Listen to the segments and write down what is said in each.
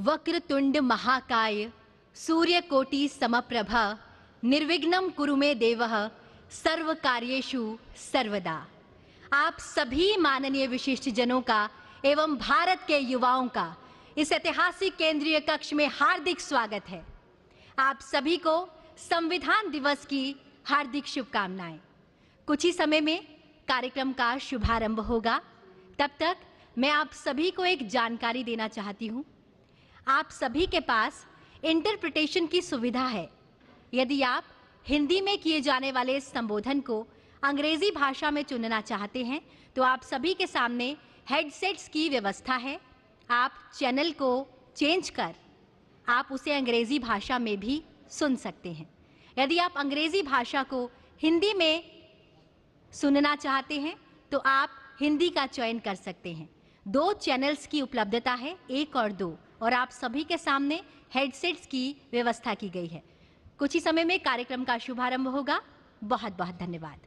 वक्रतुंड महाकाय सूर्यकोटि समप्रभ निर्विघ्नं कुरु मे देवः सर्व कार्येषु सर्वदा। आप सभी माननीय विशिष्ट जनों का एवं भारत के युवाओं का इस ऐतिहासिक केंद्रीय कक्ष में हार्दिक स्वागत है। आप सभी को संविधान दिवस की हार्दिक शुभकामनाएं। कुछ ही समय में कार्यक्रम का शुभारंभ होगा। तब तक मैं आप सभी को एक जानकारी देना चाहती हूं। आप सभी के पास इंटरप्रिटेशन की सुविधा है। यदि आप हिंदी में किए जाने वाले संबोधन को अंग्रेजी भाषा में चुनना चाहते हैं तो आप सभी के सामने हेडसेट्स की व्यवस्था है। आप चैनल को चेंज कर आप उसे अंग्रेजी भाषा में भी सुन सकते हैं। यदि आप अंग्रेजी भाषा को हिंदी में सुनना चाहते हैं तो आप हिंदी का चयन कर सकते हैं। 2 चैनल्स की उपलब्धता है, 1 और 2, और आप सभी के सामने हेडसेट्स की व्यवस्था की गई है। कुछ ही समय में कार्यक्रम का शुभारंभ होगा। बहुत बहुत धन्यवाद।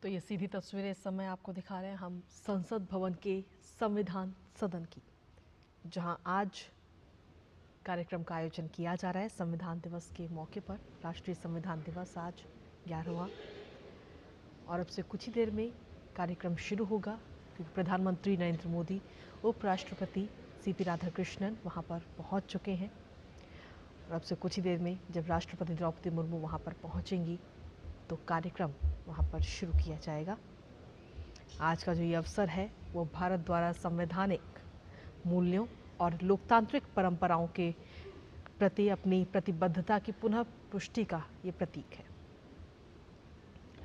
तो ये सीधी तस्वीरें इस समय आपको दिखा रहे हैं हम संसद भवन के संविधान सदन की, जहां आज कार्यक्रम का आयोजन किया जा रहा है संविधान दिवस के मौके पर। राष्ट्रीय संविधान दिवस आज 11वां, और अब से कुछ ही देर में कार्यक्रम शुरू होगा, क्योंकि प्रधानमंत्री नरेंद्र मोदी, उपराष्ट्रपति सीपी राधाकृष्णन वहां पर पहुंच चुके हैं। और अब से कुछ ही देर में जब राष्ट्रपति द्रौपदी मुर्मू वहां पर पहुंचेंगी तो कार्यक्रम वहां पर शुरू किया जाएगा। आज का जो ये अवसर है वो भारत द्वारा संवैधानिक मूल्यों और लोकतांत्रिक परंपराओं के प्रति अपनी प्रतिबद्धता की पुनः पुष्टि का ये प्रतीक है।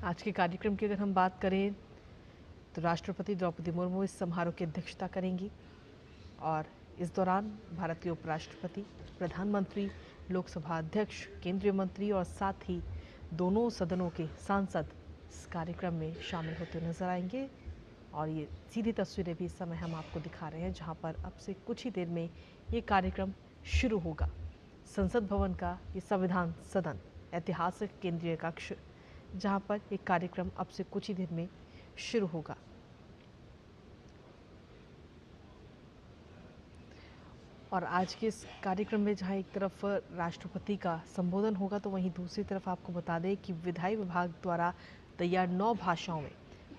आज के कार्यक्रम की अगर हम बात करें तो राष्ट्रपति द्रौपदी मुर्मू इस समारोह की अध्यक्षता करेंगी, और इस दौरान भारत के उपराष्ट्रपति, प्रधानमंत्री, लोकसभा अध्यक्ष, केंद्रीय मंत्री और साथ ही दोनों सदनों के सांसद इस कार्यक्रम में शामिल होते नजर आएंगे। और ये सीधी तस्वीरें भी इस समय हम आपको दिखा रहे हैं, जहां पर अब से कुछ ही देर में ये कार्यक्रम शुरू होगा। संसद भवन का ये संविधान सदन, ऐतिहासिक केंद्रीय कक्ष, जहां पर ये कार्यक्रम अब से कुछ ही देर में शुरू होगा। और आज के इस कार्यक्रम में जहां एक तरफ राष्ट्रपति का संबोधन होगा, तो वहीं दूसरी तरफ आपको बता दें कि विधायी विभाग द्वारा तैयार 9 भाषाओं में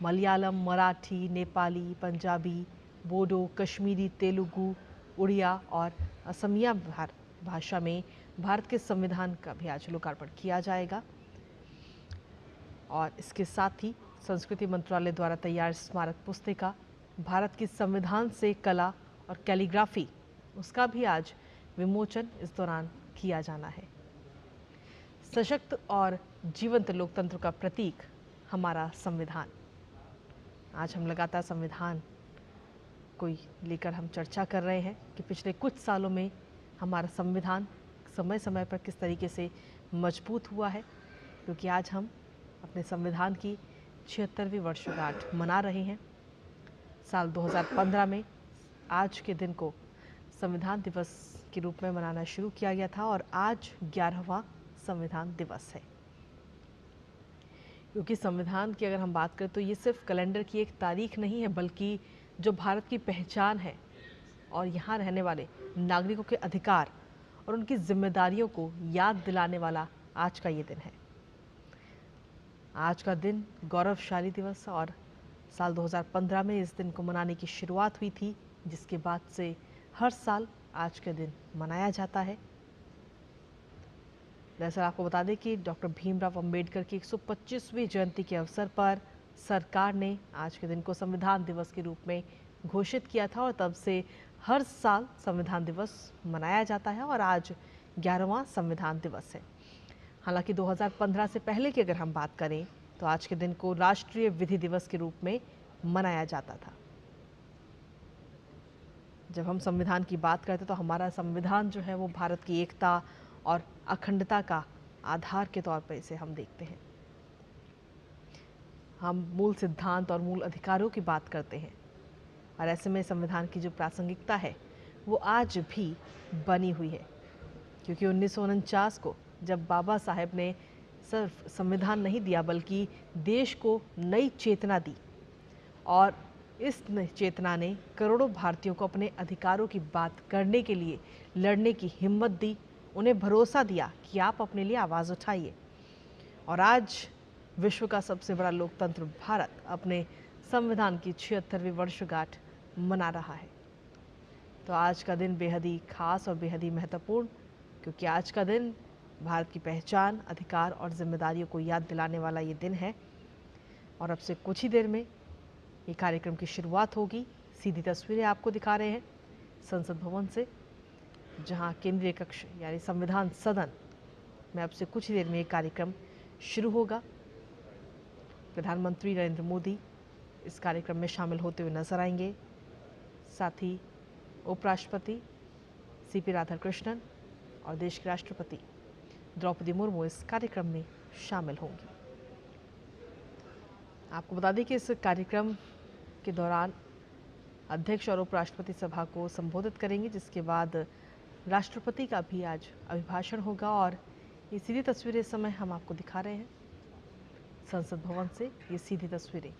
मलयालम, मराठी, नेपाली, पंजाबी, बोडो, कश्मीरी, तेलुगु, उड़िया और असमिया भाषा में भारत के संविधान का भी आज लोकार्पण किया जाएगा। और इसके साथ ही संस्कृति मंत्रालय द्वारा तैयार स्मारक पुस्तिका भारत की संविधान से कला और कैलीग्राफी, उसका भी आज विमोचन इस दौरान किया जाना है। सशक्त और जीवंत लोकतंत्र का प्रतीक हमारा संविधान। आज हम लगातार संविधान को लेकर हम चर्चा कर रहे हैं कि पिछले कुछ सालों में हमारा संविधान समय समय पर किस तरीके से मजबूत हुआ है, क्योंकि आज हम अपने संविधान की 76वीं वर्षगांठ मना रहे हैं। साल 2015 में आज के दिन को संविधान दिवस के रूप में मनाना शुरू किया गया था, और आज 11वां संविधान दिवस है। क्योंकि संविधान की अगर हम बात करें तो ये सिर्फ कैलेंडर की एक तारीख नहीं है, बल्कि जो भारत की पहचान है और यहाँ रहने वाले नागरिकों के अधिकार और उनकी जिम्मेदारियों को याद दिलाने वाला आज का ये दिन है। आज का दिन गौरवशाली दिवस, और साल 2015 में इस दिन को मनाने की शुरुआत हुई थी, जिसके बाद से हर साल आज के दिन मनाया जाता है। दरअसल आपको बता दें कि डॉक्टर भीमराव अंबेडकर की 125वीं जयंती के अवसर पर सरकार ने आज के दिन को संविधान दिवस के रूप में घोषित किया था, और तब से हर साल संविधान दिवस मनाया जाता है, और आज 11वां संविधान दिवस है। हालांकि 2015 से पहले की अगर हम बात करें तो आज के दिन को राष्ट्रीय विधि दिवस के रूप में मनाया जाता था। जब हम संविधान की बात करते तो हमारा संविधान जो है वो भारत की एकता और अखंडता का आधार के तौर पर इसे हम देखते हैं। हम मूल सिद्धांत और मूल अधिकारों की बात करते हैं, और ऐसे में संविधान की जो प्रासंगिकता है वो आज भी बनी हुई है, क्योंकि 1949 को जब बाबा साहेब ने सिर्फ संविधान नहीं दिया बल्कि देश को नई चेतना दी, और इस चेतना ने करोड़ों भारतीयों को अपने अधिकारों की बात करने के लिए लड़ने की हिम्मत दी, उन्हें भरोसा दिया कि आप अपने लिए आवाज़ उठाइए। और आज विश्व का सबसे बड़ा लोकतंत्र भारत अपने संविधान की 76वीं वर्षगांठ मना रहा है। तो आज का दिन बेहद ही खास और बेहद ही महत्वपूर्ण, क्योंकि आज का दिन भारत की पहचान, अधिकार और जिम्मेदारियों को याद दिलाने वाला ये दिन है। और अब से कुछ ही देर में ये कार्यक्रम की शुरुआत होगी। सीधी तस्वीरें आपको दिखा रहे हैं संसद भवन से, जहां केंद्रीय कक्ष यानी संविधान सदन में अब से कुछ ही देर में ये कार्यक्रम शुरू होगा। प्रधानमंत्री नरेंद्र मोदी इस कार्यक्रम में शामिल होते हुए नजर आएंगे, साथ ही उपराष्ट्रपति सीपी राधाकृष्णन और देश के राष्ट्रपति द्रौपदी मुर्मू इस कार्यक्रम में शामिल होंगी। आपको बता दें कि इस कार्यक्रम के दौरान अध्यक्ष और उपराष्ट्रपति सभा को संबोधित करेंगे, जिसके बाद राष्ट्रपति का भी आज अभिभाषण होगा। और ये सीधी तस्वीरें इस समय हम आपको दिखा रहे हैं संसद भवन से ये सीधी तस्वीरें।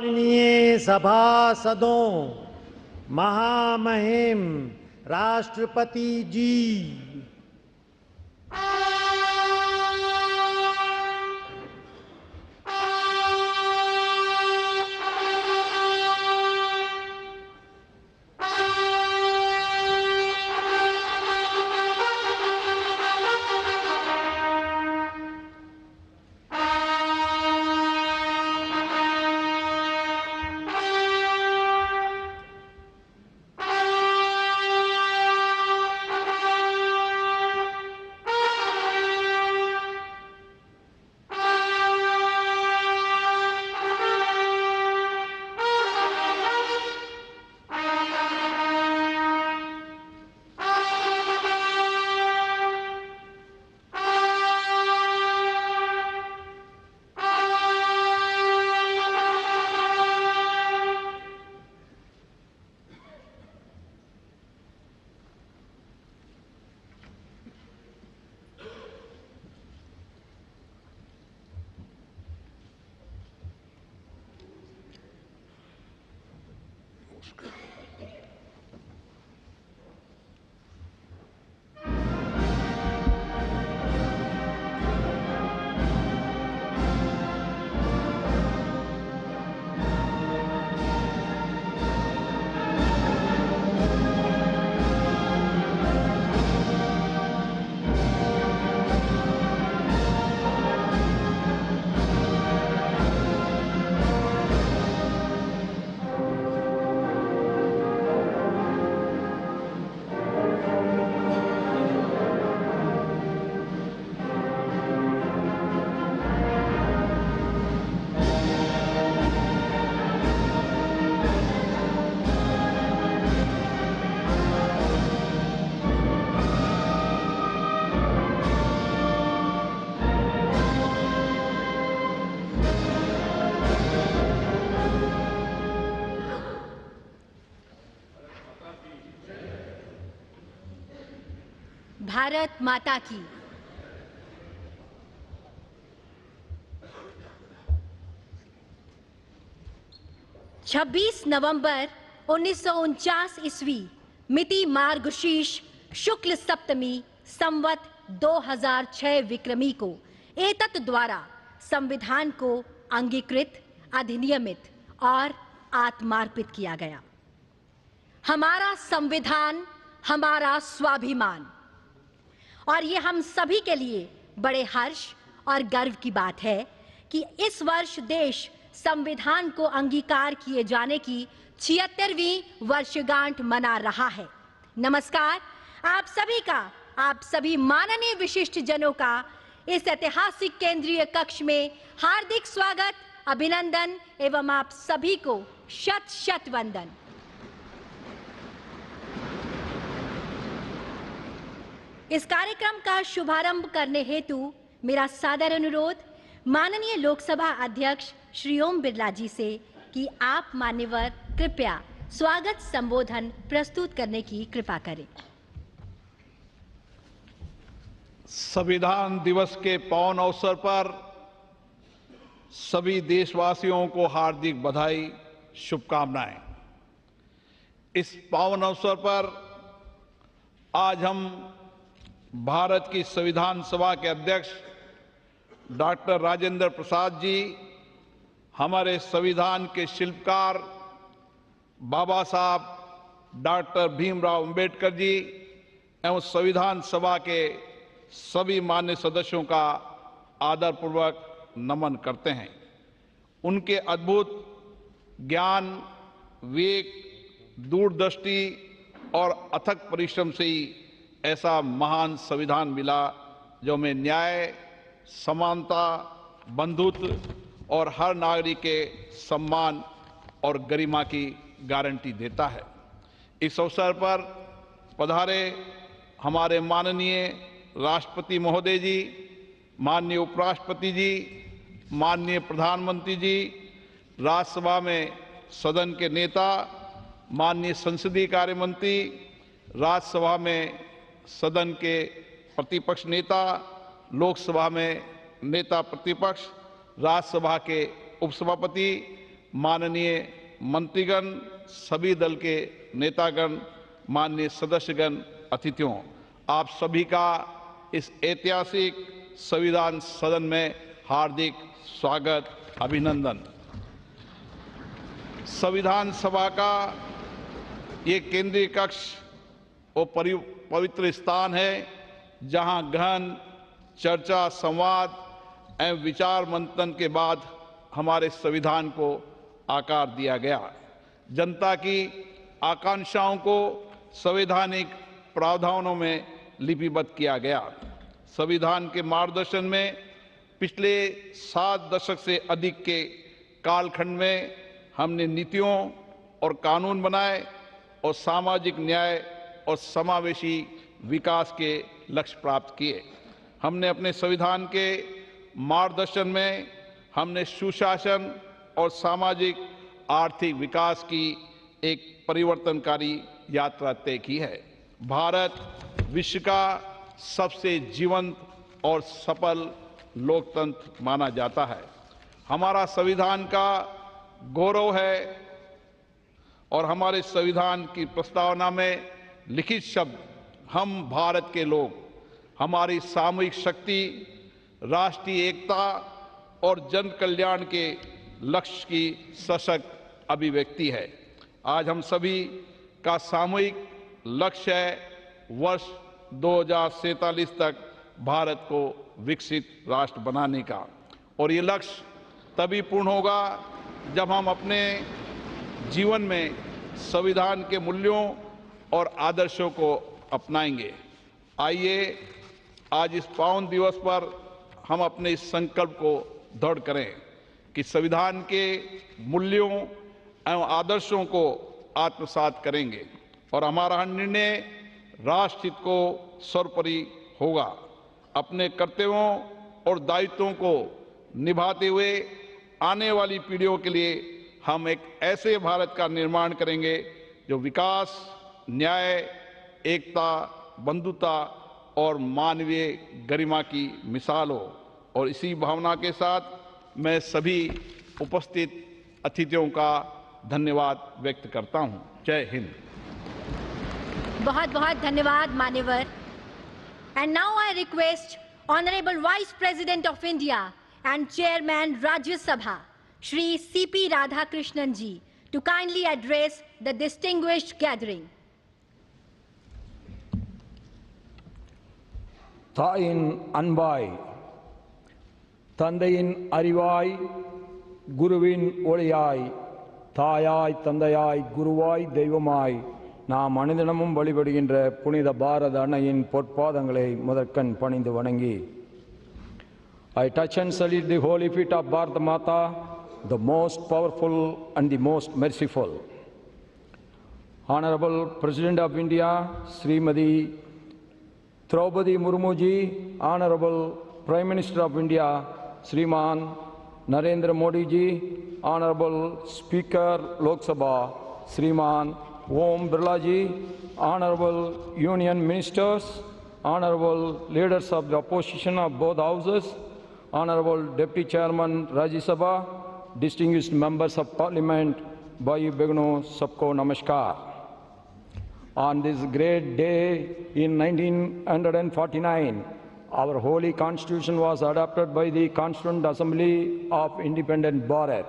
माननीय सभासदों, महामहिम राष्ट्रपति जी, भारत माता की। छब्बीस नवंबर 1949 ईस्वी मिति मार्गशीर्ष शुक्ल सप्तमी संवत 2006 विक्रमी को एतत् द्वारा संविधान को अंगीकृत, अधिनियमित और आत्मार्पित किया गया। हमारा संविधान हमारा स्वाभिमान, और ये हम सभी के लिए बड़े हर्ष और गर्व की बात है कि इस वर्ष देश संविधान को अंगीकार किए जाने की 76वीं वर्षगांठ मना रहा है। नमस्कार आप सभी का, आप सभी माननीय विशिष्ट जनों का इस ऐतिहासिक केंद्रीय कक्ष में हार्दिक स्वागत, अभिनंदन एवं आप सभी को शत शत वंदन। इस कार्यक्रम का शुभारंभ करने हेतु मेरा सादर अनुरोध माननीय लोकसभा अध्यक्ष श्री ओम बिरला जी से कि आप मान्यवर कृपया स्वागत संबोधन प्रस्तुत करने की कृपा करें। संविधान दिवस के पावन अवसर पर सभी देशवासियों को हार्दिक बधाई, शुभकामनाएं। इस पावन अवसर पर आज हम भारत की संविधान सभा के अध्यक्ष डॉक्टर राजेंद्र प्रसाद जी, हमारे संविधान के शिल्पकार बाबा साहब डॉक्टर भीमराव अंबेडकर जी एवं संविधान सभा के सभी मान्य सदस्यों का आदरपूर्वक नमन करते हैं। उनके अद्भुत ज्ञान, विवेक, दूरदृष्टि और अथक परिश्रम से ही ऐसा महान संविधान मिला जो हमें न्याय, समानता, बंधुत्व और हर नागरिक के सम्मान और गरिमा की गारंटी देता है। इस अवसर पर पधारे हमारे माननीय राष्ट्रपति महोदय जी, माननीय उपराष्ट्रपति जी, माननीय प्रधानमंत्री जी, राज्यसभा में सदन के नेता, माननीय संसदीय कार्य मंत्री, राज्यसभा में सदन के प्रतिपक्ष नेता, लोकसभा में नेता प्रतिपक्ष, राज्यसभा के उपसभापति, माननीय मंत्रीगण, सभी दल के नेतागण, माननीय सदस्यगण, अतिथियों, आप सभी का इस ऐतिहासिक संविधान सदन में हार्दिक स्वागत, अभिनंदन। संविधान सभा का ये केंद्रीय कक्ष वो पवित्र स्थान है जहां गहन चर्चा, संवाद एवं विचार मंथन के बाद हमारे संविधान को आकार दिया गया। जनता की आकांक्षाओं को संवैधानिक प्रावधानों में लिपिबद्ध किया गया। संविधान के मार्गदर्शन में पिछले 7 दशक से अधिक के कालखंड में हमने नीतियों और कानून बनाए और सामाजिक न्याय और समावेशी विकास के लक्ष्य प्राप्त किए। हमने अपने संविधान के मार्गदर्शन में हमने सुशासन और सामाजिक आर्थिक विकास की एक परिवर्तनकारी यात्रा तय की है। भारत विश्व का सबसे जीवंत और सफल लोकतंत्र माना जाता है। हमारा संविधान का गौरव है और हमारे संविधान की प्रस्तावना में लिखित शब्द हम भारत के लोग, हमारी सामूहिक शक्ति, राष्ट्रीय एकता और जन कल्याण के लक्ष्य की सशक्त अभिव्यक्ति है। आज हम सभी का सामूहिक लक्ष्य है वर्ष 2047 तक भारत को विकसित राष्ट्र बनाने का, और ये लक्ष्य तभी पूर्ण होगा जब हम अपने जीवन में संविधान के मूल्यों और आदर्शों को अपनाएंगे। आइए आज इस पावन दिवस पर हम अपने इस संकल्प को दृढ़ करें कि संविधान के मूल्यों एवं आदर्शों को आत्मसात करेंगे और हमारा निर्णय राष्ट्र हित को सर्वोपरि होगा। अपने कर्तव्यों और दायित्वों को निभाते हुए आने वाली पीढ़ियों के लिए हम एक ऐसे भारत का निर्माण करेंगे जो विकास, न्याय, एकता, बंधुता और मानवीय गरिमा की मिसाल हो। और इसी भावना के साथ मैं सभी उपस्थित अतिथियों का धन्यवाद व्यक्त करता हूं। जय हिंद। बहुत बहुत धन्यवाद मान्यवर. And now I request Honorable Vice President of India and Chairman Rajya Sabha, Shri C.P. Radhakrishnan ji, to kindly address the distinguished gathering. தாயின் அன்பாய், தந்தையின் அறிவாய், குருவின் ஒளியாய், தாயாய் தந்தையாய் குருவாய் தெய்வமாய் நாம் அனுதினமும் வழிபடுகின்ற புனித பாரத அன்னையின் பொற்பாதங்களை முதற்கண் பணிந்து வணங்கி, I touch and salute the holy feet of Bharata Mata, the most powerful and the most merciful. Honorable President of India, Srimati Draupadi Murmu ji, Honorable Prime Minister of India, Sriman Narendra Modi ji, Honorable Speaker Lok Sabha, Sriman Om Birla ji, Honorable Union Ministers, Honorable Leaders of the Opposition of both Houses, Honorable Deputy Chairman Rajya Sabha, distinguished members of Parliament, Bhai Begno, Sabko Namaskar. On this great day in 1949, our holy Constitution was adopted by the Constituent Assembly of Independent Bharat.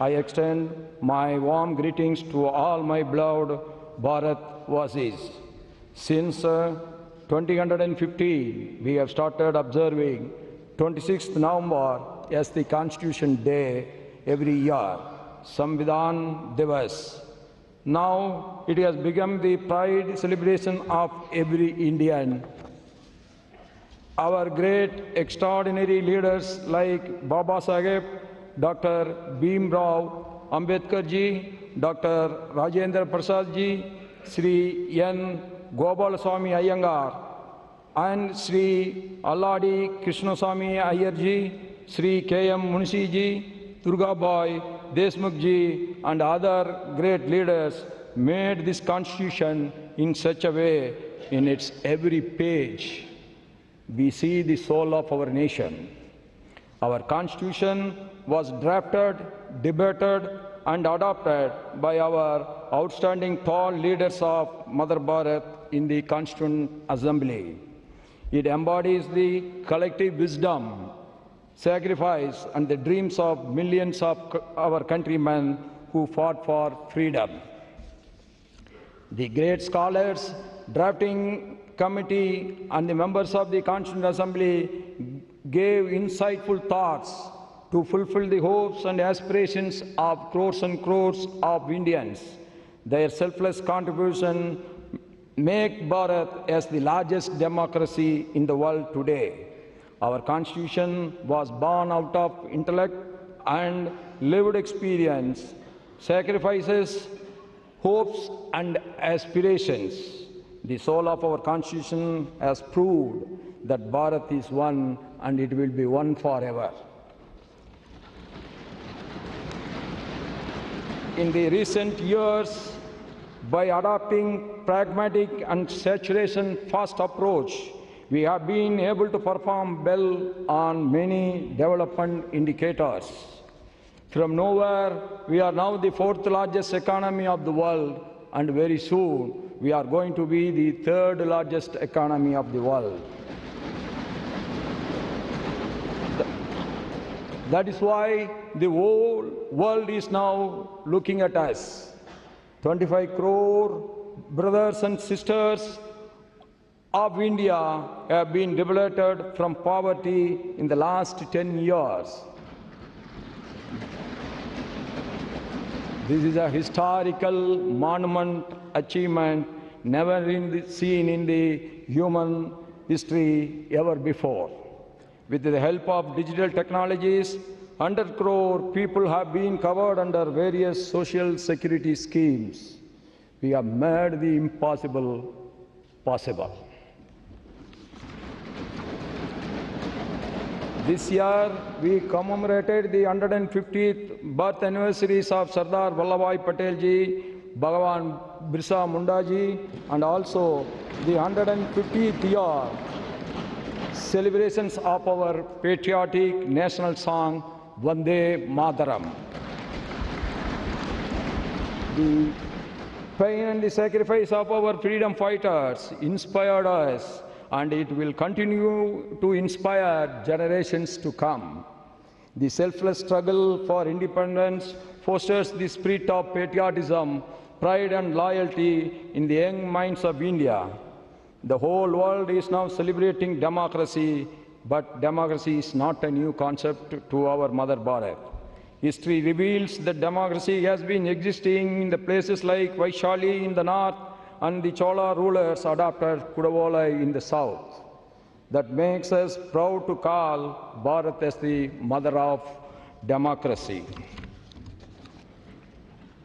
I extend my warm greetings to all my beloved Bharatvasis. Since 2015, we have started observing 26th November as the Constitution Day every year, Samvidhan Divas. Now it has become the pride celebration of every Indian. Our great extraordinary leaders like Baba Saheb, Dr. Bhim Rao Ambedkar ji, Dr. Rajendra Prasad ji, Sri N. Gopalaswamy Iyengar, and Sri Alladi Krishnaswamy Iyer ji, Sri K.M. Munshi ji, Durga Bhai Deshmukh ji, and other great leaders made this Constitution in such a way, in its every page, we see the soul of our nation. Our Constitution was drafted, debated, and adopted by our outstanding tall leaders of Mother Bharat in the Constituent Assembly. It embodies the collective wisdom, sacrifice, and the dreams of millions of our countrymen who fought for freedom. The great scholars, drafting committee, and the members of the Constituent Assembly gave insightful thoughts to fulfill the hopes and aspirations of crores and crores of Indians. Their selfless contribution make Bharat as the largest democracy in the world today. Our Constitution was born out of intellect and lived experience, sacrifices, hopes, and aspirations. The soul of our Constitution has proved that Bharat is one and it will be one forever. In the recent years, by adopting pragmatic and saturation-first approach, we have been able to perform well on many development indicators. From nowhere, we are now the fourth largest economy of the world, and very soon we are going to be the third largest economy of the world. That is why the whole world is now looking at us. 25 crore brothers and sisters of India have been liberated from poverty in the last 10 years. This is a historical monument achievement never seen in the human history ever before. With the help of digital technologies, 100 crore people have been covered under various social security schemes. We have made the impossible possible. This year, we commemorated the 150th birth anniversaries of Sardar Vallabhbhai Patel ji, Bhagavan Birsa Munda ji, and also the 150th year celebrations of our patriotic national song, Vande Mataram. pain and the sacrifice of our freedom fighters inspired us, and it will continue to inspire generations to come. The selfless struggle for independence fosters the spirit of patriotism, pride and loyalty in the young minds of India. The whole world is now celebrating democracy, but democracy is not a new concept to our Mother Bharat. History reveals that democracy has been existing in the places like Vaishali in the north and the Chola rulers adopted Kudavolai in the south. That makes us proud to call Bharat as the mother of democracy.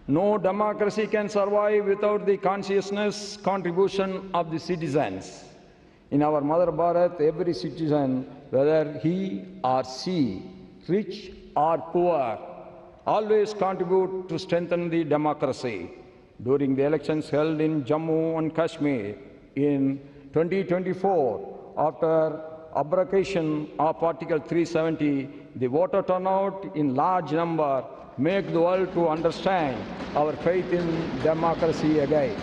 No democracy can survive without the consciousness contribution of the citizens. In our Mother Bharat, every citizen, whether he or she, rich or poor, always contribute to strengthen the democracy. During the elections held in Jammu and Kashmir in 2024, after abrogation of Article 370, the voter turnout in large number make the world to understand our faith in democracy again.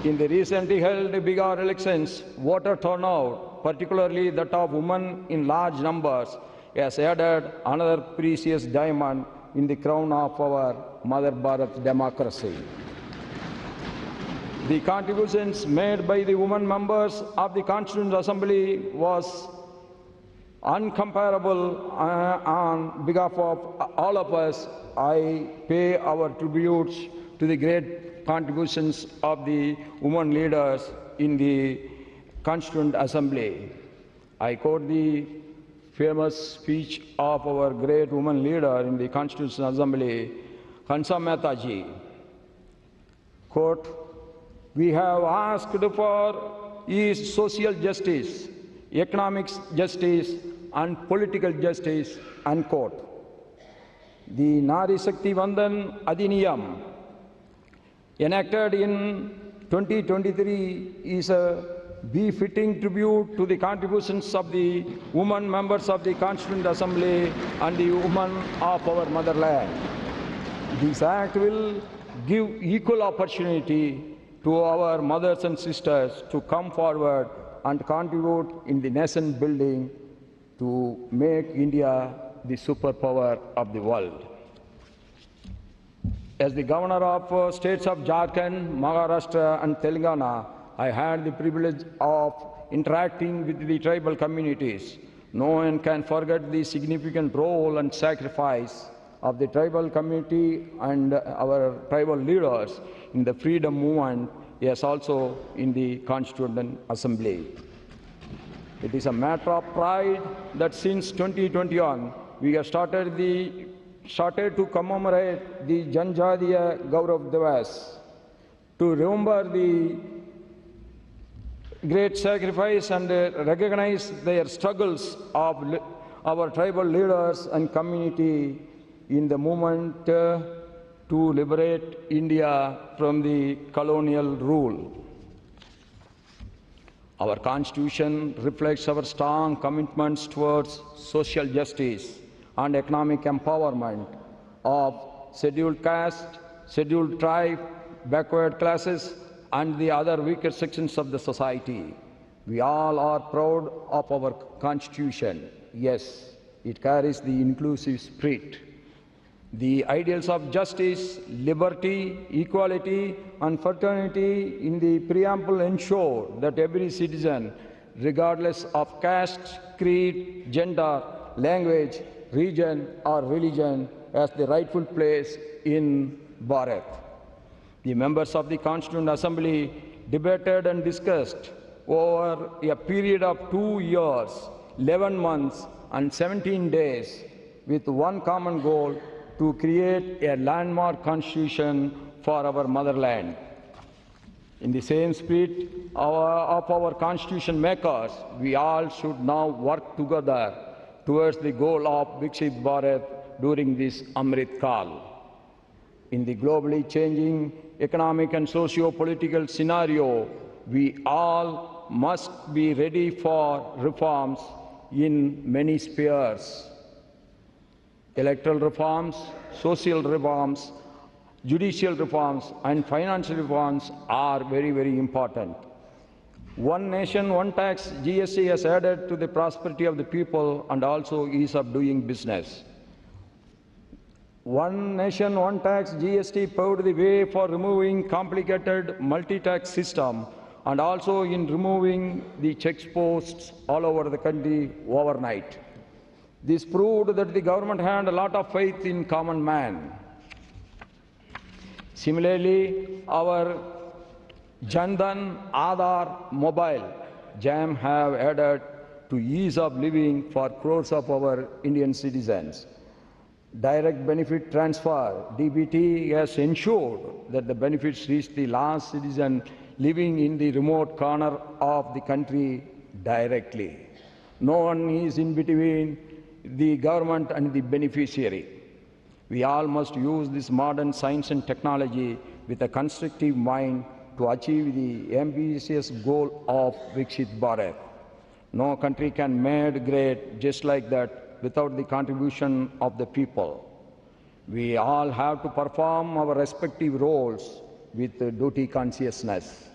In the recently held Bihar elections, voter turnout, particularly that of women in large numbers, has added another precious diamond in the crown of our Mother Bharat democracy. The contributions made by the women members of the Constituent Assembly was uncomparable. On behalf of all of us, I pay our tributes to the great contributions of the women leaders in the Constituent Assembly. I quote the famous speech of our great woman leader in the Constitutional Assembly, Hansa Mehta ji. Quote, "We have asked for is social justice, economic justice and political justice," unquote. The Nari Shakti Vandan Adhiniyam, enacted in 2023, is a befitting tribute to the contributions of the women members of the Constituent Assembly and the women of our motherland. This act will give equal opportunity to our mothers and sisters to come forward and contribute in the nation building to make India the superpower of the world. As the governor of states of Jharkhand, Maharashtra and Telangana, I had the privilege of interacting with the tribal communities. No one can forget the significant role and sacrifice of the tribal community and our tribal leaders in the freedom movement, yes, also in the Constituent Assembly. It is a matter of pride that since 2021, we have started to commemorate the Janjatiya Gaurav Divas, to remember the great sacrifice and recognize their struggles of our tribal leaders and community in the movement to liberate India from the colonial rule. Our Constitution reflects our strong commitments towards social justice and economic empowerment of scheduled caste, scheduled tribe, backward classes, and the other weaker sections of the society. We all are proud of our Constitution. Yes, it carries the inclusive spirit. The ideals of justice, liberty, equality, and fraternity in the preamble ensure that every citizen, regardless of caste, creed, gender, language, region, or religion, has the rightful place in Bharat. The members of the Constituent Assembly debated and discussed over a period of 2 years, 11 months, and 17 days with one common goal: to create a landmark constitution for our motherland. In the same spirit of our constitution makers, we all should now work together towards the goal of Viksit Bharat during this Amrit Kal. In the globally changing economic and socio-political scenario, we all must be ready for reforms in many spheres. Electoral reforms, social reforms, judicial reforms and financial reforms are very, very important. One nation, one tax, GST has added to the prosperity of the people and also ease of doing business. One nation, one tax, GST paved the way for removing complicated multi-tax system and also in removing the checkposts all over the country overnight. This proved that the government had a lot of faith in common man. Similarly, our Jan Dhan, Aadhaar, mobile, JAM have added to ease of living for crores of our Indian citizens. Direct benefit transfer, DBT, has ensured that the benefits reach the last citizen living in the remote corner of the country directly. No one is in between the government and the beneficiary. We all must use this modern science and technology with a constructive mind to achieve the ambitious goal of Viksit Bharat. No country can be made great just like that without the contribution of the people. We all have to perform our respective roles with duty consciousness.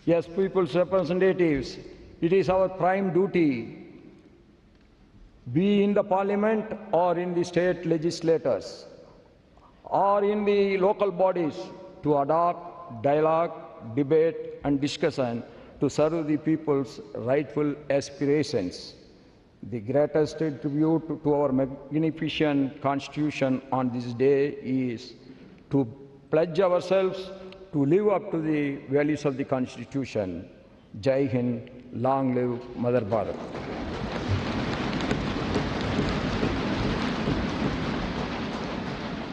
Yes, people's representatives, it is our prime duty, be in the parliament or in the state legislators or in the local bodies, to adopt dialogue, debate and discussion to serve the people's rightful aspirations. The greatest tribute to our magnificent Constitution on this day is to pledge ourselves to live up to the values of the Constitution. Jai Hind, long live Mother Bharat.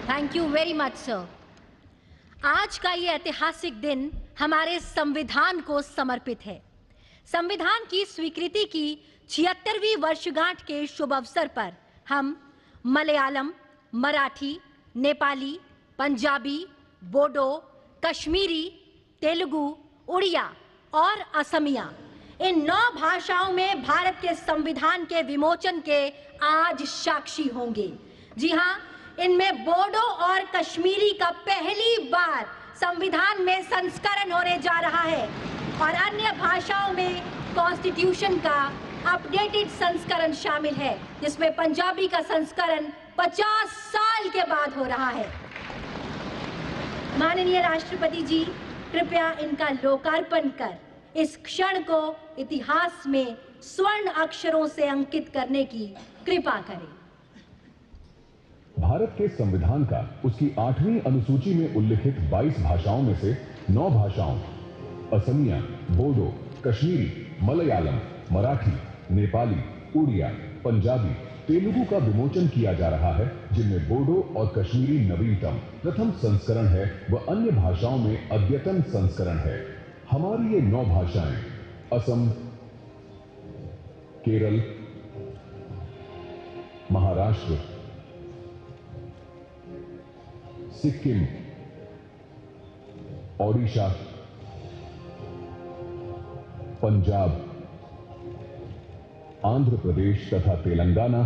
Thank you very much sir. आज का ये ऐतिहासिक दिन हमारे संविधान को समर्पित है। संविधान की स्वीकृति की 76वीं वर्षगांठ के शुभ अवसर पर हम मलयालम, मराठी, नेपाली, पंजाबी, बोडो, कश्मीरी, तेलुगु, उड़िया और असमिया, इन 9 भाषाओं में भारत के संविधान के विमोचन के आज साक्षी होंगे। जी हाँ, इनमें बोडो और कश्मीरी का पहली बार संविधान में संस्करण होने जा रहा है और अन्य भाषाओं में कॉन्स्टिट्यूशन का अपडेटेड संस्करण शामिल है, जिसमें पंजाबी का संस्करण 50 साल के बाद हो रहा है। माननीय राष्ट्रपति जी, कृपया इनका लोकार्पण कर इस क्षण को इतिहास में स्वर्ण अक्षरों से अंकित करने की कृपा करें। भारत के संविधान का उसकी 8वीं अनुसूची में उल्लिखित 22 भाषाओं में से 9 भाषाओं असमिया, बोडो, कश्मीरी, मलयालम, मराठी, नेपाली, उड़िया, पंजाबी, तेलुगु का विमोचन किया जा रहा है, जिनमें बोडो और कश्मीरी नवीनतम प्रथम संस्करण है व अन्य भाषाओं में अद्यतन संस्करण है। हमारी ये 9 भाषाएं असम, केरल, महाराष्ट्र, सिक्किम, ओडिशा, पंजाब, आंध्र प्रदेश तथा तेलंगाना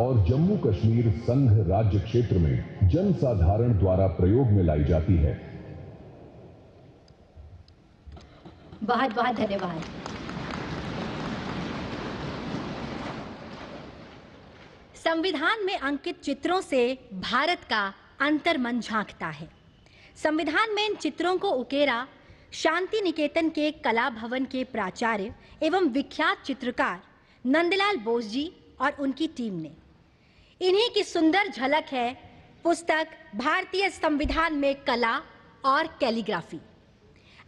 और जम्मू कश्मीर संघ राज्य क्षेत्र में जनसाधारण द्वारा प्रयोग में लाई जाती है। बहुत बहुत धन्यवाद। संविधान में अंकित चित्रों से भारत का अंतर्मन झांकता है। संविधान में इन चित्रों को उकेरा शांति निकेतन के कला भवन के प्राचार्य एवं विख्यात चित्रकार नंदलाल बोस जी और उनकी टीम ने। इन्हीं की सुंदर झलक है पुस्तक भारतीय संविधान में कला और कैलीग्राफी।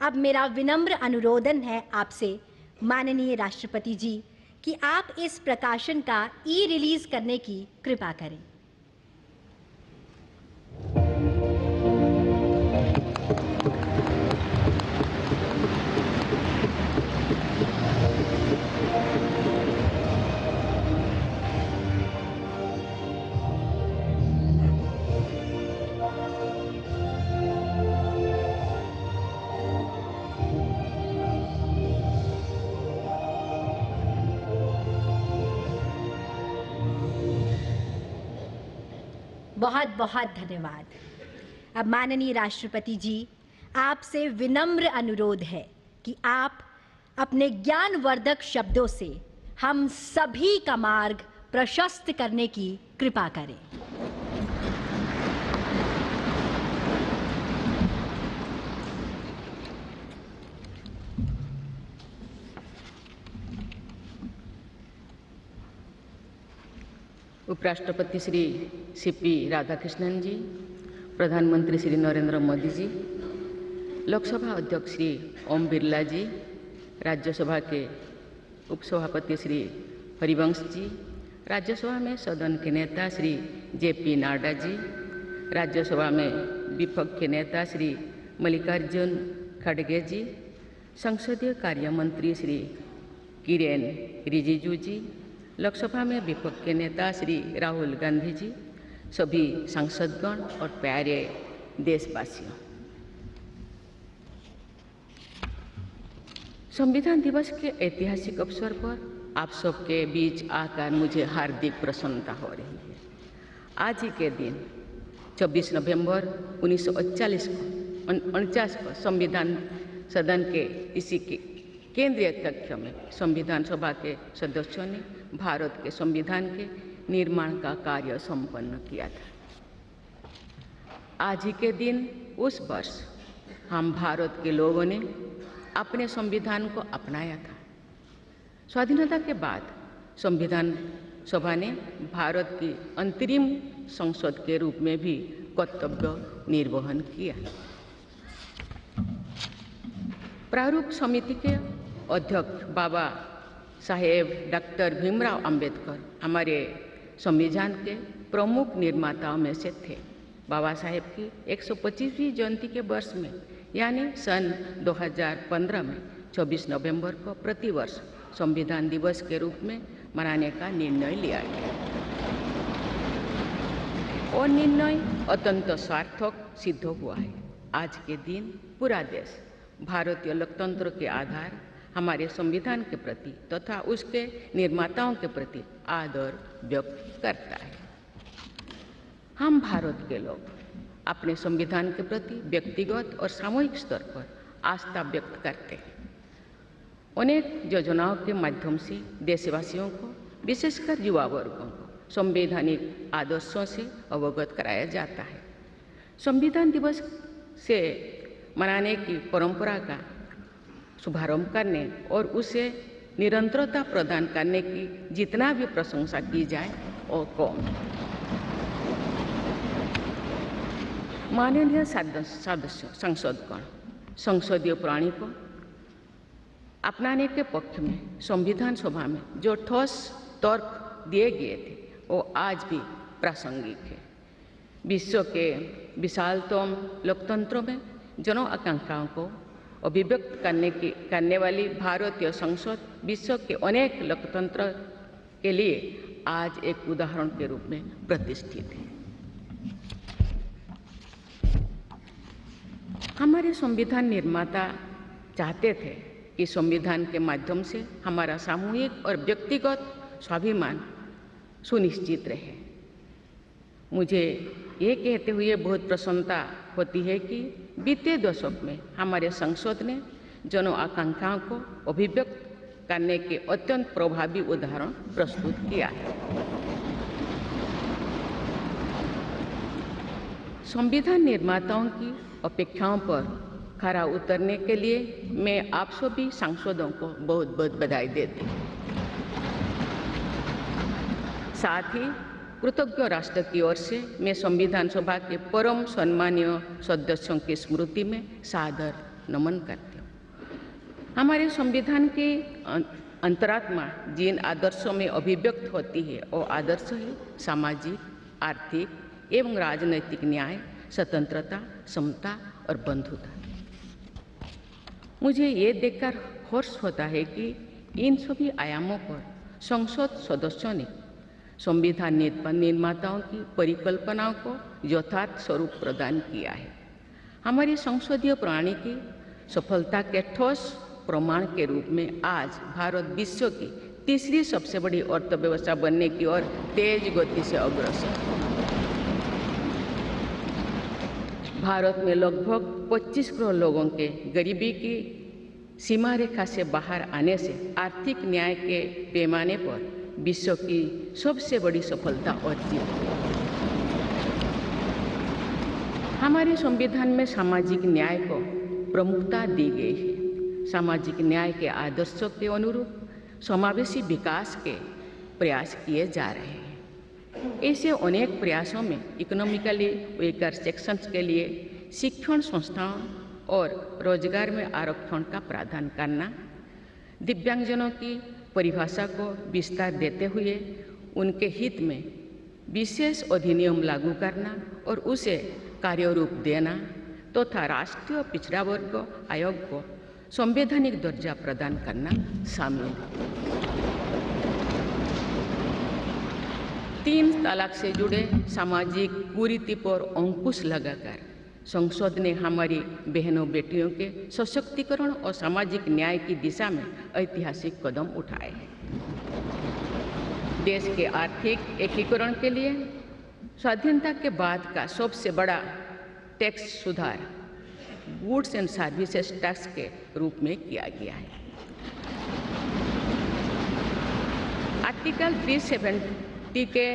अब मेरा विनम्र अनुरोधन है आपसे माननीय राष्ट्रपति जी कि आप इस प्रकाशन का रिलीज करने की कृपा करें। बहुत बहुत धन्यवाद। अब माननीय राष्ट्रपति जी, आपसे विनम्र अनुरोध है कि आप अपने ज्ञानवर्धक शब्दों से हम सभी का मार्ग प्रशस्त करने की कृपा करें। उपराष्ट्रपति श्री सीपी राधाकृष्णन जी, प्रधानमंत्री श्री नरेंद्र मोदी जी, लोकसभा अध्यक्ष श्री ओम बिरला जी, राज्यसभा के उपसभापति श्री हरिवंश जी, राज्यसभा में सदन के नेता श्री जेपी नड्डा जी, राज्यसभा में विपक्ष के नेता श्री मल्लिकार्जुन खड़गे जी, संसदीय कार्य मंत्री श्री किरेन रिजिजू जी, लोकसभा में विपक्ष के नेता श्री राहुल गांधी जी, सभी सांसदगण और प्यारे देशवासियों, संविधान दिवस के ऐतिहासिक अवसर पर आप सबके बीच आकर मुझे हार्दिक प्रसन्नता हो रही है। आज ही के दिन 26 नवंबर 1949 को संविधान सदन के इसी के केंद्रीय कक्ष में संविधान सभा के सदस्यों ने भारत के संविधान के निर्माण का कार्य संपन्न किया था। आज ही के दिन उस वर्ष हम भारत के लोगों ने अपने संविधान को अपनाया था। स्वाधीनता के बाद संविधान सभा ने भारत की अंतरिम संसद के रूप में भी कर्तव्य निर्वहन किया। प्रारूप समिति के अध्यक्ष बाबा साहेब डॉक्टर भीमराव अंबेडकर हमारे संविधान के प्रमुख निर्माताओं में से थे। बाबा साहेब की 125वीं जयंती के वर्ष में यानी सन 2015 में 26 नवंबर को प्रतिवर्ष संविधान दिवस के रूप में मनाने का निर्णय लिया गया और निर्णय अत्यंत सार्थक सिद्ध हुआ है। आज के दिन पूरा देश भारतीय लोकतंत्र के आधार हमारे संविधान के प्रति तथा उसके निर्माताओं के प्रति आदर व्यक्त करता है। हम भारत के लोग अपने संविधान के प्रति व्यक्तिगत और सामूहिक स्तर पर आस्था व्यक्त करते हैं। अनेक योजनाओं के माध्यम से देशवासियों को, विशेषकर युवा वर्गों को संवैधानिक आदर्शों से अवगत कराया जाता है। संविधान दिवस से मनाने की परंपरा का शुभारंभ करने और उसे निरंतरता प्रदान करने की जितना भी प्रशंसा की जाए वो कम। माननीय सदस्य सांसदगण संसदीय प्रणाली को अपनाने के पक्ष में संविधान सभा में जो ठोस तर्क दिए गए थे वो आज भी प्रासंगिक है। विश्व के विशालतम लोकतंत्र में जन आकांक्षाओं को अभिव्यक्त करने वाली भारतीय संसद विश्व के अनेक लोकतंत्र के लिए आज एक उदाहरण के रूप में प्रतिष्ठित है। हमारे संविधान निर्माता चाहते थे कि संविधान के माध्यम से हमारा सामूहिक और व्यक्तिगत स्वाभिमान सुनिश्चित रहे। मुझे ये कहते हुए बहुत प्रसन्नता होती है कि बीते दशक में हमारे संसद ने जन आकांक्षाओं को अभिव्यक्त करने के अत्यंत प्रभावी उदाहरण प्रस्तुत किया है। संविधान निर्माताओं की अपेक्षाओं पर खरा उतरने के लिए मैं आप सभी सांसदों को बहुत बहुत बधाई देती हूँ। साथ ही कृतज्ञ राष्ट्र की ओर से मैं संविधान सभा के परम सम्मानीय सदस्यों की स्मृति में सादर नमन करती हूँ। हमारे संविधान के अंतरात्मा जिन आदर्शों में अभिव्यक्त होती है वो आदर्श है सामाजिक, आर्थिक एवं राजनैतिक न्याय, स्वतंत्रता, समता और बंधुता। मुझे ये देखकर हर्ष होता है कि इन सभी आयामों पर संसद सदस्यों ने संविधान निर्माताओं की परिकल्पनाओं को यथार्थ स्वरूप प्रदान किया है। हमारी संसदीय प्रणाली की सफलता के ठोस प्रमाण के रूप में आज भारत विश्व की तीसरी सबसे बड़ी अर्थव्यवस्था बनने की ओर तेज गति से अग्रसर है। भारत में लगभग 25 करोड़ लोगों के गरीबी की सीमा रेखा से बाहर आने से आर्थिक न्याय के पैमाने पर विश्व की सबसे बड़ी सफलता अर्जित हुई। हमारे संविधान में सामाजिक न्याय को प्रमुखता दी गई है। सामाजिक न्याय के आदर्शों के अनुरूप समावेशी विकास के प्रयास किए जा रहे हैं। ऐसे अनेक प्रयासों में इकोनॉमिकली वीकर सेक्शंस के लिए शिक्षण संस्थाओं और रोजगार में आरक्षण का प्रावधान करना, दिव्यांगजनों की परिभाषा को विस्तार देते हुए उनके हित में विशेष अधिनियम लागू करना और उसे कार्यरूप देना तथा राष्ट्रीय पिछड़ा वर्ग आयोग को संवैधानिक दर्जा प्रदान करना शामिल है। 3 तलाक से जुड़े सामाजिक कुरीति पर अंकुश लगाकर संसद ने हमारी बहनों बेटियों के सशक्तिकरण और सामाजिक न्याय की दिशा में ऐतिहासिक कदम उठाए हैं। देश के आर्थिक एकीकरण के लिए स्वाधीनता के बाद का सबसे बड़ा टैक्स सुधार गुड्स एंड सर्विसेज टैक्स के रूप में किया गया है। आर्टिकल 370 के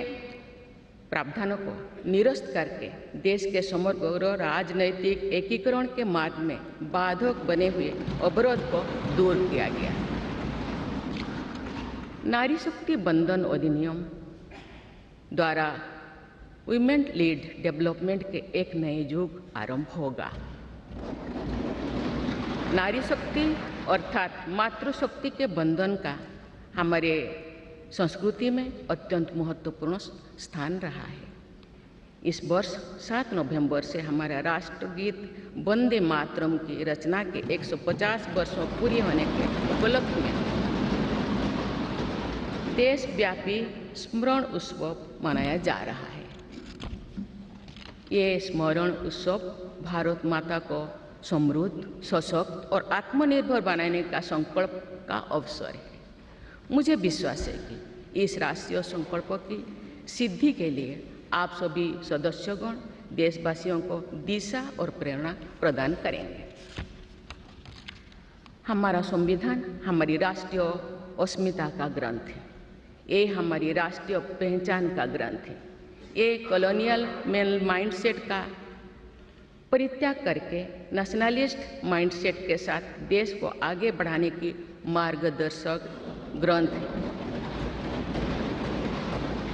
प्रावधानों को निरस्त करके देश के समग्र राजनैतिक एकीकरण के मार्ग में बाधक बने हुए अवरोध को दूर किया गया। नारी शक्ति बंधन अधिनियम द्वारा वुमेन लीड डेवलपमेंट के एक नए युग आरंभ होगा। नारी शक्ति अर्थात मातृशक्ति के बंधन का हमारे संस्कृति में अत्यंत महत्वपूर्ण स्थान रहा है। इस वर्ष 7 नवंबर से हमारा राष्ट्रगीत वंदे मातरम की रचना के 150 वर्षों पूरी होने के उपलक्ष्य में देशव्यापी स्मरण उत्सव मनाया जा रहा है। ये स्मरण उत्सव भारत माता को समृद्ध, सशक्त और आत्मनिर्भर बनाने का संकल्प का अवसर है। मुझे विश्वास है कि इस राष्ट्रीय संकल्प की सिद्धि के लिए आप सभी सदस्यगण देशवासियों को दिशा और प्रेरणा प्रदान करेंगे। हमारा संविधान हमारी राष्ट्रीय अस्मिता का ग्रंथ है। ये हमारी राष्ट्रीय पहचान का ग्रंथ है। ये कॉलोनियल माइंडसेट का परित्याग करके नेशनलिस्ट माइंडसेट के साथ देश को आगे बढ़ाने की मार्गदर्शक ग्रंथ है।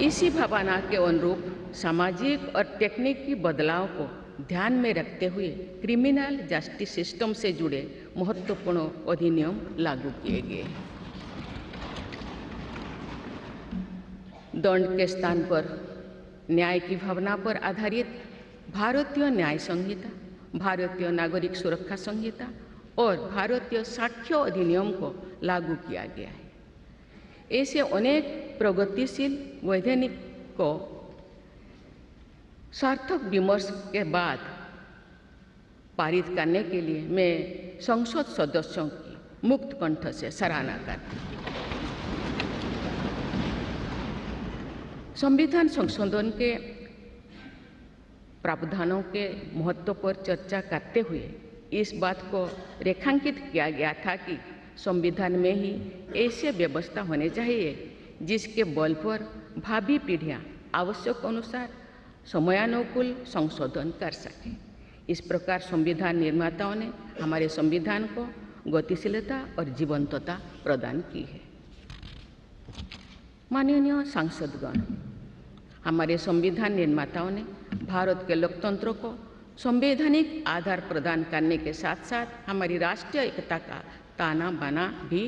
इसी भावना के अनुरूप सामाजिक और तकनीकी बदलाव को ध्यान में रखते हुए क्रिमिनल जस्टिस सिस्टम से जुड़े महत्वपूर्ण अधिनियम लागू किए गए। दंड के स्थान पर न्याय की भावना पर आधारित भारतीय न्याय संहिता, भारतीय नागरिक सुरक्षा संहिता और भारतीय साक्ष्य अधिनियम को लागू किया गया है। ऐसे अनेक प्रगतिशील वैधानिक को सार्थक विमर्श के बाद पारित करने के लिए मैं संसद सदस्यों की मुक्त कंठ से सराहना करती हूँ। संविधान संशोधन के प्रावधानों के महत्व पर चर्चा करते हुए इस बात को रेखांकित किया गया था कि संविधान में ही ऐसी व्यवस्था होनी चाहिए जिसके बल पर भावी पीढ़ियां आवश्यक अनुसार समयानुकूल संशोधन कर सकें। इस प्रकार संविधान निर्माताओं ने हमारे संविधान को गतिशीलता और जीवंतता प्रदान की है। माननीय सांसदगण, हमारे संविधान निर्माताओं ने भारत के लोकतंत्र को संवैधानिक आधार प्रदान करने के साथ साथ हमारी राष्ट्रीय एकता का ताना बाना भी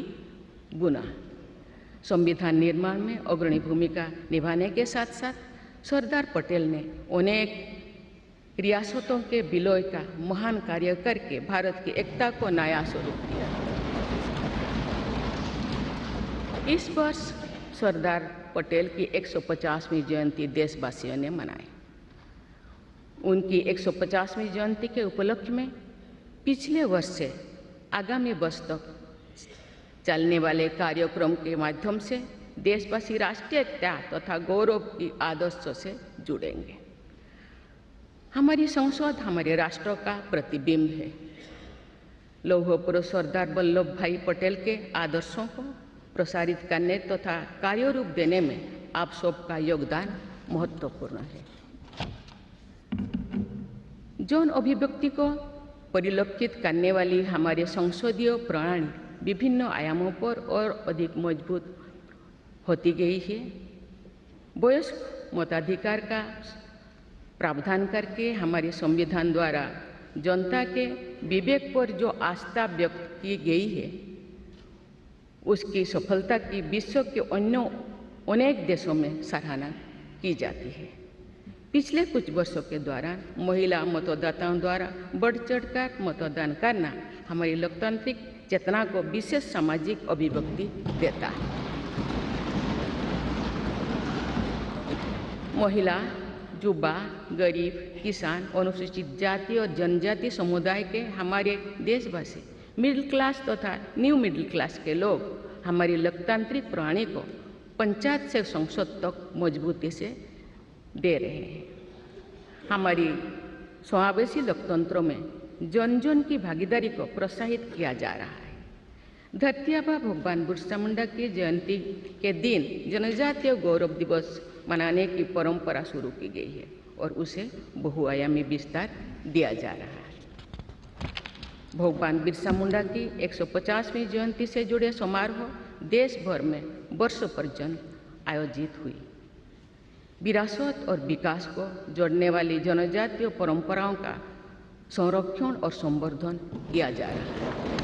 बुना। संविधान निर्माण में अग्रणी भूमिका निभाने के साथ साथ सरदार पटेल ने अनेक रियासतों के विलय का महान कार्य करके भारत की एकता को नया स्वरूप दिया। इस वर्ष सरदार पटेल की 150वीं जयंती देशवासियों ने मनाई। उनकी 150वीं जयंती के उपलक्ष्य में पिछले वर्ष से आगामी वर्ष तक चलने वाले कार्यक्रम के माध्यम से देशवासी राष्ट्रीय एकता तथा गौरव की आदर्शों से जुड़ेंगे। हमारी संसद हमारे राष्ट्र का प्रतिबिंब है। लौह पुरुष सरदार वल्लभ भाई पटेल के आदर्शों को प्रसारित करने तथा कार्यरूप देने में आप सबका योगदान महत्वपूर्ण है। जौन अभिव्यक्ति को परिलक्षित करने वाली हमारे संसदीय प्रणाली विभिन्न आयामों पर और अधिक मजबूत होती गई है। वयस्क मताधिकार का प्रावधान करके हमारे संविधान द्वारा जनता के विवेक पर जो आस्था व्यक्त की गई है, उसकी सफलता की विश्व के अन्य अनेक देशों में सराहना की जाती है। पिछले कुछ वर्षों के दौरान महिला मतदाताओं द्वारा बढ़ चढ़कर मतदान करना हमारी लोकतांत्रिक चेतना को विशेष सामाजिक अभिव्यक्ति देता है। महिला, युवा, गरीब, किसान, अनुसूचित जाति और जनजाति समुदाय के हमारे देशवासी, मिडिल क्लास तथा न्यू मिडिल क्लास के लोग हमारी लोकतांत्रिक प्रणाली को पंचायत से संसद तक मजबूती से दे रहे हैं। हमारी समावेशी लोकतंत्रों में जन जन की भागीदारी को प्रोत्साहित किया जा रहा है। धरती आबा भगवान बिरसा मुंडा की जयंती के दिन जनजातीय गौरव दिवस मनाने की परंपरा शुरू की गई है और उसे बहुआयामी विस्तार दिया जा रहा है। भगवान बिरसा मुंडा की 150वीं जयंती से जुड़े समारोह देश भर में वर्षों पर्यंत आयोजित हुई। विरासत और विकास को जोड़ने वाली जनजातीय परंपराओं का संरक्षण और संवर्धन किया जा रहा है।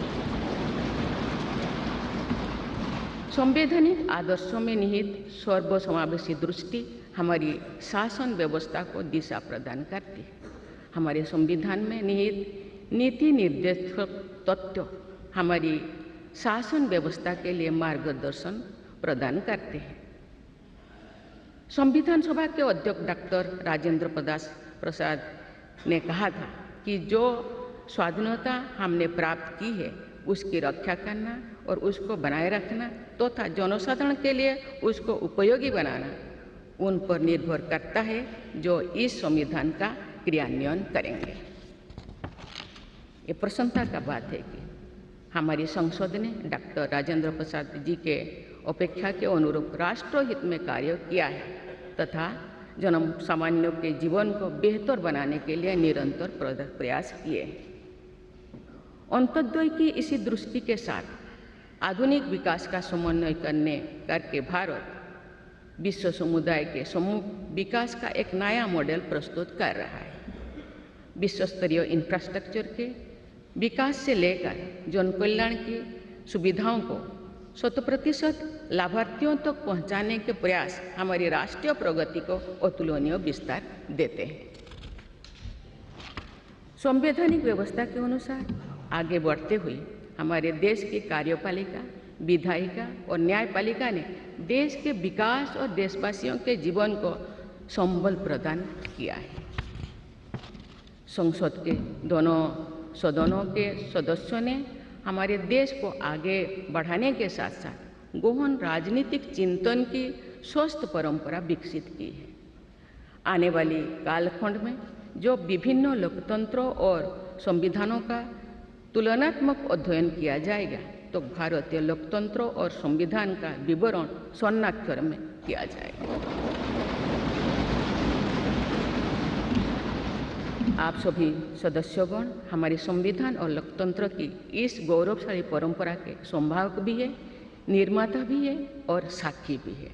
संवैधानिक आदर्शों में निहित सर्वसमावेशी दृष्टि हमारी शासन व्यवस्था को दिशा प्रदान करती है। हमारे संविधान में निहित नीति निर्देशक तत्व हमारी शासन व्यवस्था के लिए मार्गदर्शन प्रदान करते हैं। संविधान सभा के अध्यक्ष डॉक्टर राजेंद्र प्रसाद ने कहा था कि जो स्वाधीनता हमने प्राप्त की है उसकी रक्षा करना और उसको बनाए रखना तथा जनसाधारण के लिए उसको उपयोगी बनाना उन पर निर्भर करता है जो इस संविधान का क्रियान्वयन करेंगे। ये प्रसन्नता का बात है कि हमारी संसद ने डॉक्टर राजेंद्र प्रसाद जी के अपेक्षा के अनुरूप राष्ट्रहित में कार्य किया है तथा जन सामान्यों के जीवन को बेहतर बनाने के लिए निरंतर प्रयास किए। अंत्योदय की इसी दृष्टि के साथ आधुनिक विकास का समन्वय करके भारत विश्व समुदाय के सम्मुख विकास का एक नया मॉडल प्रस्तुत कर रहा है। विश्व स्तरीय इंफ्रास्ट्रक्चर के विकास से लेकर जन कल्याण की सुविधाओं को 100% लाभार्थियों तक पहुंचाने के प्रयास हमारी राष्ट्रीय प्रगति को अतुलनीय विस्तार देते हैं। संवैधानिक व्यवस्था के अनुसार आगे बढ़ते हुए हमारे देश की कार्यपालिका, विधायिका और न्यायपालिका ने देश के विकास और देशवासियों के जीवन को संबल प्रदान किया है। संसद के दोनों सदनों के सदस्यों ने हमारे देश को आगे बढ़ाने के साथ साथ गहन राजनीतिक चिंतन की स्वस्थ परंपरा विकसित की है। आने वाली कालखंड में जो विभिन्न लोकतंत्रों और संविधानों का तुलनात्मक अध्ययन किया जाएगा तो भारतीय लोकतंत्र और संविधान का विवरण स्वर्णाक्षर में किया जाएगा। आप सभी सदस्यगण हमारे संविधान और लोकतंत्र की इस गौरवशाली परंपरा के संवाहक भी है, निर्माता भी है और साक्षी भी है।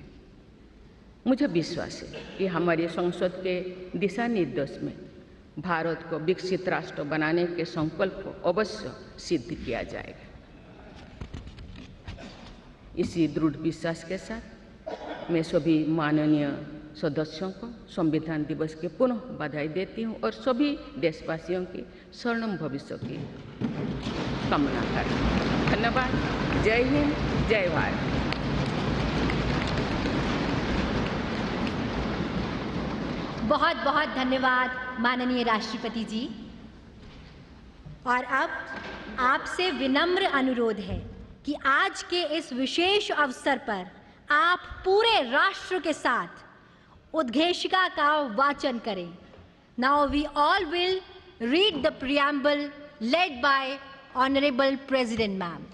मुझे विश्वास है कि हमारी संसद के दिशा निर्देश में भारत को विकसित राष्ट्र बनाने के संकल्प को अवश्य सिद्ध किया जाएगा। इसी दृढ़ विश्वास के साथ मैं सभी माननीय सदस्यों को संविधान दिवस के पुनः बधाई देती हूँ और सभी देशवासियों की स्वर्णिम भविष्य की कामना करती हूँ। धन्यवाद। जय हिंद, जय भारत। बहुत बहुत धन्यवाद माननीय राष्ट्रपति जी। और अब आपसे विनम्र अनुरोध है कि आज के इस विशेष अवसर पर आप पूरे राष्ट्र के साथ उद्घोषिका का वाचन करें। Now we all will read the preamble led by Honorable President Ma'am.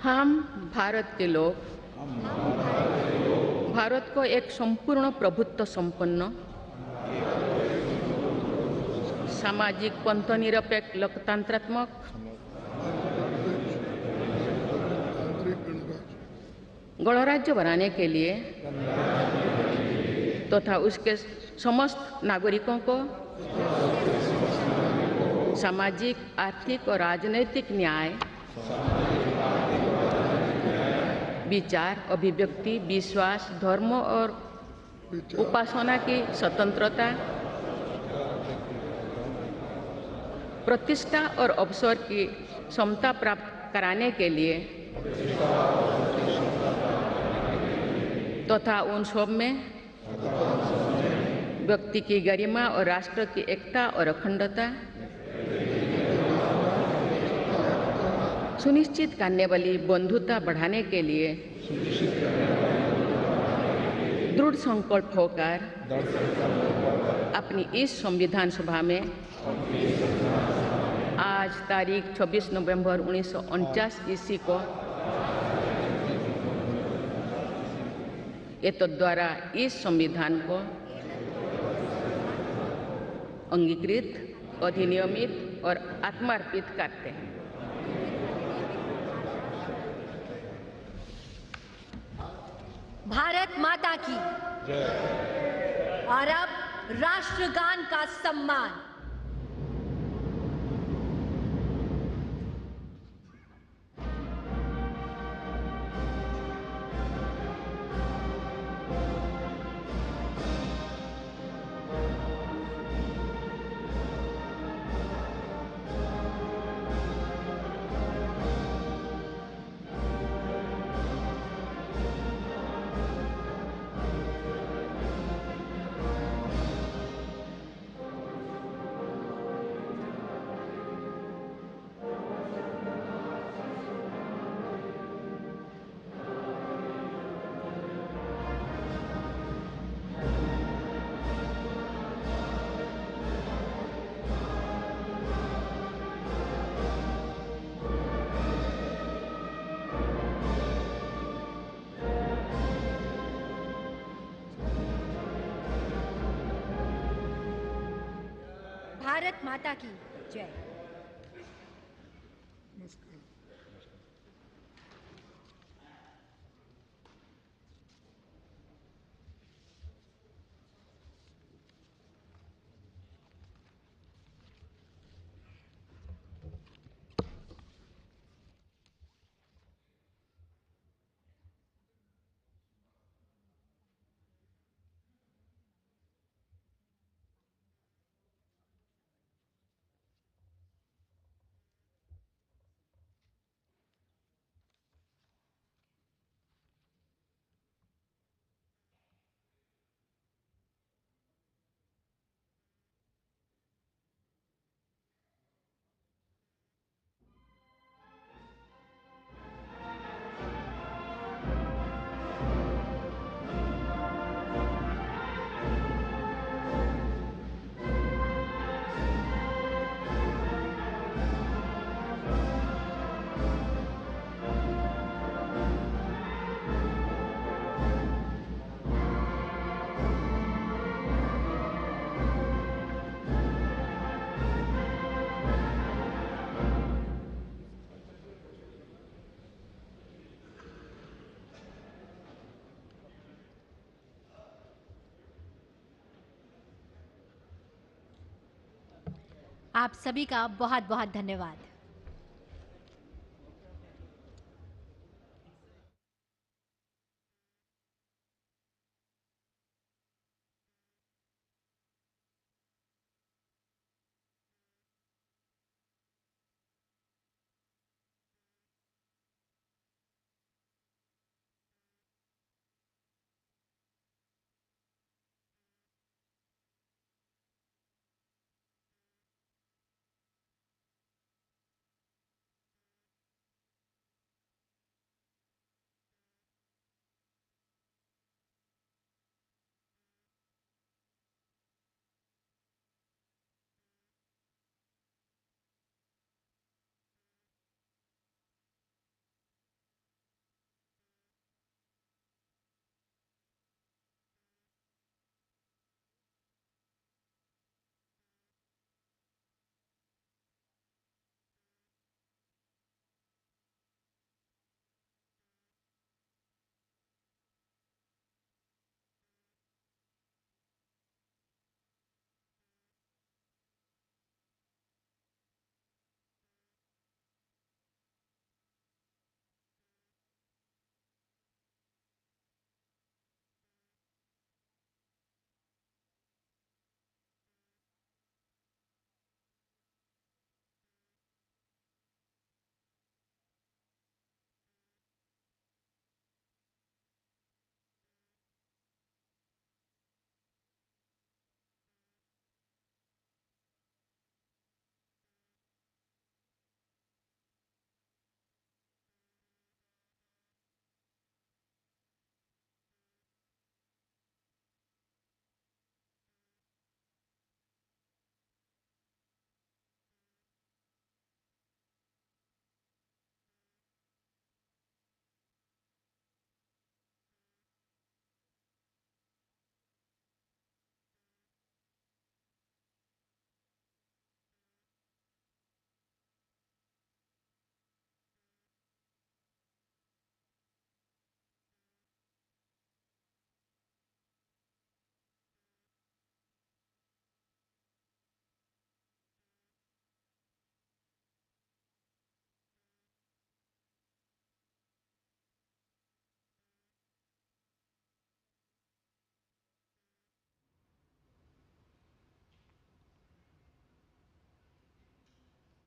हम भारत के लोग भारत को एक संपूर्ण प्रभुत्व संपन्न सामाजिक पंथनिरपेक्ष लोकतंत्रात्मक गणराज्य बनाने के लिए तथा उसके समस्त नागरिकों को सामाजिक, आर्थिक और राजनैतिक न्याय, विचार, अभिव्यक्ति, विश्वास, धर्म और उपासना की स्वतंत्रता, प्रतिष्ठा और अवसर की समता प्राप्त कराने के लिए तथा उन सब में व्यक्ति की गरिमा और राष्ट्र की एकता और अखंडता सुनिश्चित करने वाली बंधुता बढ़ाने के लिए दृढ़ संकल्प होकर अपनी इस संविधान सभा में आज तारीख 26 नवंबर 1949 ईस्वी को द्वारा इस संविधान को अंगीकृत, अधिनियमित और आत्मार्पित करते हैं। भारत माता की जय। और अब राष्ट्रगान का सम्मान। भारत माता की जय। आप सभी का बहुत बहुत धन्यवाद।